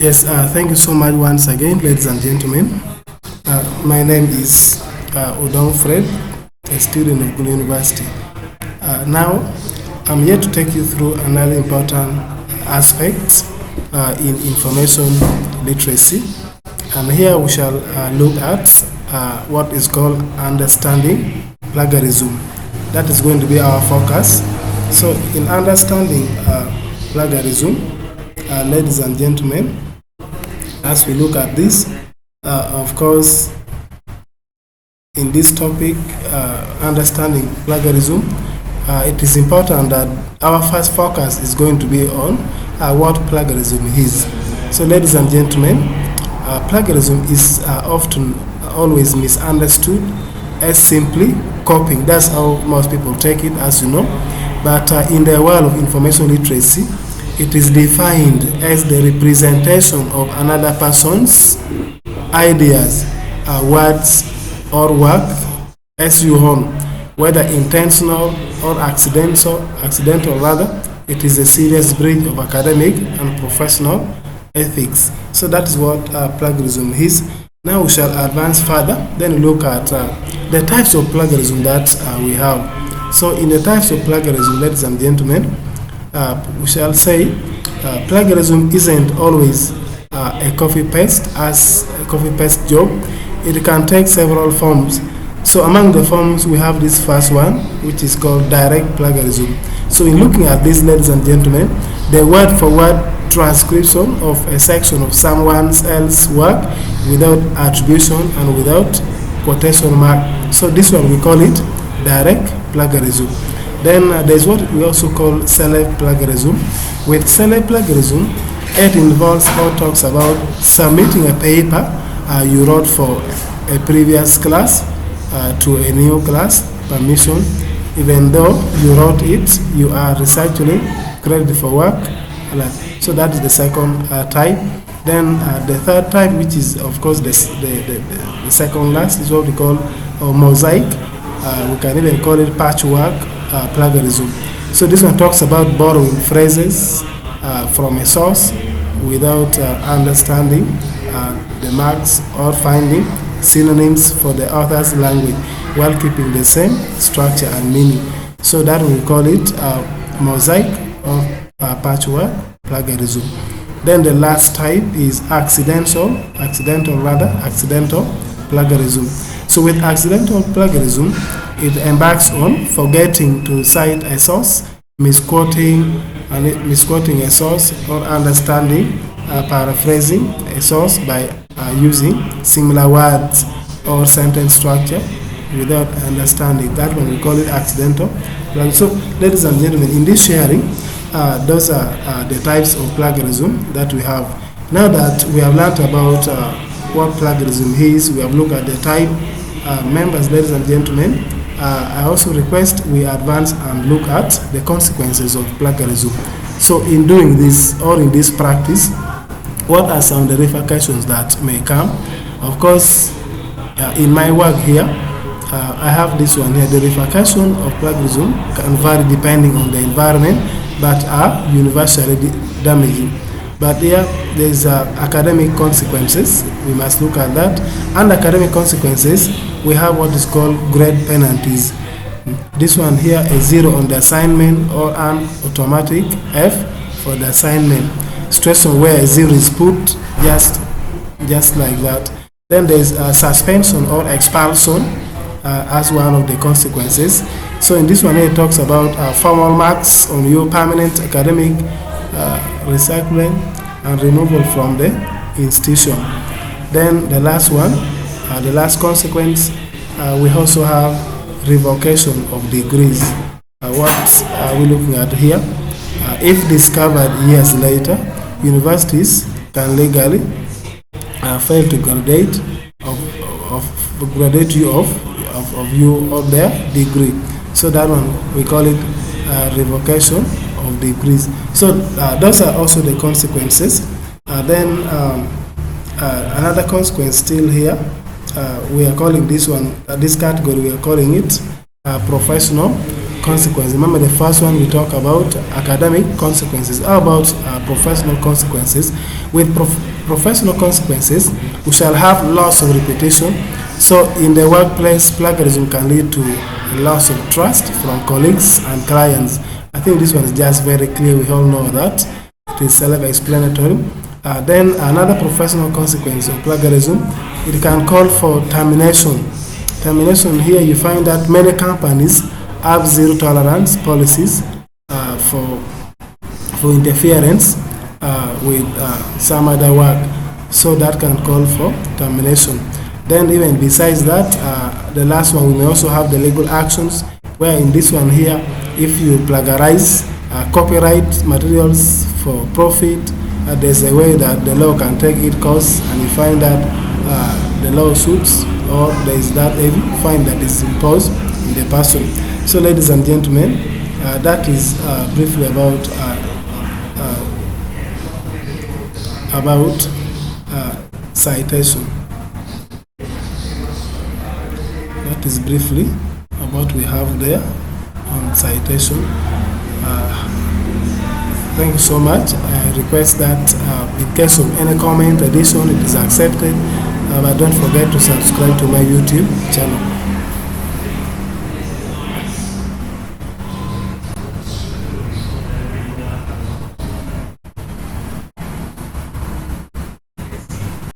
Yes, thank you so much once again, ladies and gentlemen. My name is Odon Fred, a student of Gulu University. Now, I'm here to take you through another important aspect in information literacy. And here we shall look at what is called understanding plagiarism. That is going to be our focus. So, in understanding plagiarism, ladies and gentlemen, as we look at this, of course, in this topic, understanding plagiarism, it is important that our first focus is going to be on what plagiarism is. So, ladies and gentlemen, plagiarism is often always misunderstood as simply copying. That's how most people take it, as you know. But in the world of information literacy, it is defined as the representation of another person's ideas, words, or work as you own, whether intentional or accidental rather. It is a serious breach of academic and professional ethics. So that is what plagiarism is. Now we shall advance further, then look at the types of plagiarism that we have. So in the types of plagiarism, ladies and gentlemen, we shall say plagiarism isn't always a copy-paste job. It can take several forms. So among the forms, we have this first one, which is called direct plagiarism. So in looking at this, ladies and gentlemen, the word-for-word transcription of a section of someone else's work without attribution and without quotation mark. So this one we call it direct plagiarism. Then there's what we also call self-plagiarism. With self-plagiarism, it involves or talks about submitting a paper you wrote for a previous class to a new class permission. Even though you wrote it, you are recycling credit for work. So that is the second type. Then the third type, which is of course the second last, is what we call mosaic. We can even call it patchwork plagiarism. So this one talks about borrowing phrases from a source without understanding the marks or finding synonyms for the author's language while keeping the same structure and meaning. So that we call it mosaic or patchwork plagiarism. Then the last type is accidental plagiarism. So with accidental plagiarism, it embarks on forgetting to cite a source, misquoting a source, or paraphrasing a source by using similar words or sentence structure without understanding. That one we call it accidental. So, ladies and gentlemen, in this sharing, those are the types of plagiarism that we have. Now that we have learned about what plagiarism is, we have looked at the type. Members, ladies and gentlemen, I also request we advance and look at the consequences of plagiarism. So in doing this, or in this practice, what are some of the repercussions that may come? Of course, in my work here, I have this one here. The repercussion of plagiarism can vary depending on the environment, but are universally damaging. But here, there's academic consequences. We must look at that. Under academic consequences, we have what is called grade penalties. This one here, a 0 on the assignment or an automatic F for the assignment. Situation where a 0 is put just like that. Then there's suspension or expulsion as one of the consequences. So in this one here, it talks about formal marks on your permanent academic recycling and removal from the institution. Then the last one, the last consequence, we also have revocation of degrees. What are we looking at here? If discovered years later, universities can legally fail to graduate you of their degree. So that one we call it revocation of degrees. So those are also the consequences. Then another consequence still here, we are calling this one, this category, we are calling it professional consequences. Remember the first one we talk about academic consequences. How about professional consequences? With professional consequences, we shall have loss of reputation. So in the workplace, plagiarism can lead to loss of trust from colleagues and clients. I think this one is just very clear. We all know that. It is self-explanatory. Then another professional consequence of plagiarism, it can call for termination. Termination, here you find that many companies have zero tolerance policies for interference with some other work. So that can call for termination. Then even besides that, the last one, we may also have the legal actions, where in this one here, if you plagiarize copyright materials for profit, there's a way that the law can take its course, and you find that the lawsuits or there is that heavy fine that is imposed in the person. So ladies and gentlemen, that is briefly about citation. That is briefly what we have there on citation. Thank you so much. I request that in case of any comment, addition, it is accepted. But don't forget to subscribe to my YouTube channel.